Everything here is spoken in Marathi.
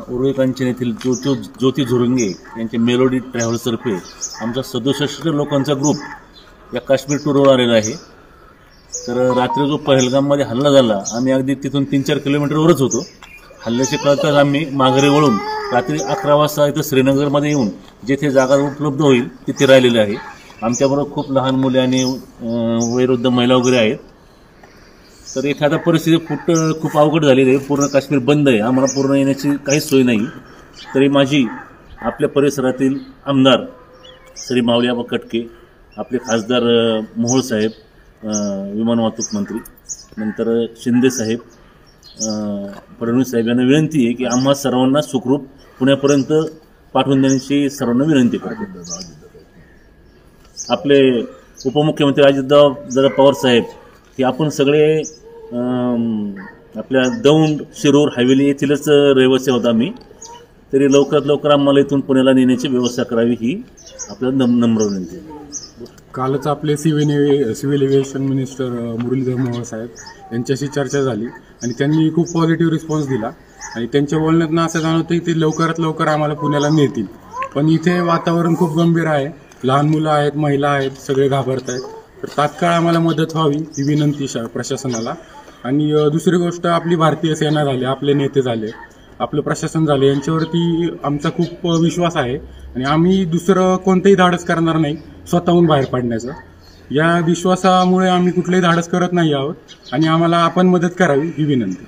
उर्वे कांचन येथील ज्योती झुरंगे यांच्या मेलोडी ट्रॅव्हल्सतर्फे आमचा 67 लोकांचा ग्रुप या काश्मीर टूरवर आलेला आहे। तर रात्री जो पहलगाममध्ये हल्ला झाला, आम्ही अगदी तिथून 3-4 किलोमीटरवरच होतो। हल्ल्याचे कळताच आम्ही माघारी वळून रात्री 11 वाजता इथं श्रीनगरमध्ये येऊन जेथे जागा उपलब्ध होईल तिथे राहिलेले आहे। आमच्याबरोबर खूप लहान मुले आणि वयोवृद्ध महिला वगैरे आहेत। तर इथे आता परिस्थिती खूप अवघड झालेली आहे। पूर्ण काश्मीर बंद आहे, आम्हाला पूर्ण येण्याची काहीच सोय नाही। तरी माझी आपल्या परिसरातील आमदार श्री माऊलीआबा कटके, आपले खासदार मोहोळ साहेब, विमान वाहतूक मंत्री, नंतर शिंदे साहेब, फडणवीस साहेब यांना विनंती आहे की आम्हा सर्वांना सुखरूप पुण्यापर्यंत पाठवून देण्याची सर्वांना विनंती करतो। आपले उपमुख्यमंत्री अजितदादा पवार साहेब की आपण सगळे आपल्या दौंड, शिरूर, हवेली येथीलच रहिवासी आहोत आम्ही, तरी लवकरात लवकर आम्हाला इथून पुण्याला नेण्याची व्यवस्था करावी ही आपल्याला नम्र विनंती आहे। कालच आपले civil aviation minister Murlidhar Mohol साहेब यांच्याशी चर्चा झाली आणि त्यांनी खूप पॉझिटिव्ह रिस्पॉन्स दिला आणि त्यांच्या बोलण्यातनं असं जाणवतं की ते लवकरात लवकर आम्हाला पुण्याला नेतील। पण इथे वातावरण खूप गंभीर आहे, लहान मुलं आहेत, महिला आहेत, सगळे घाबरत आहेत। तर तात्काळ आम्हाला मदत व्हावी ही विनंती प्रशासनाला। आणि दुसरी गोष्ट, आपली भारतीय सेना झाली, आपले नेते झाले, आपलं प्रशासन झाले, यांच्यावरती आमचा खूप विश्वास आहे आणि आम्ही दुसरं कोणतंही धाडस करणार नाही स्वतःहून बाहेर पडण्याचं। या विश्वासामुळे आम्ही कुठलंही धाडस करत नाही आहोत आणि आम्हाला आपण मदत करावी ही विनंती।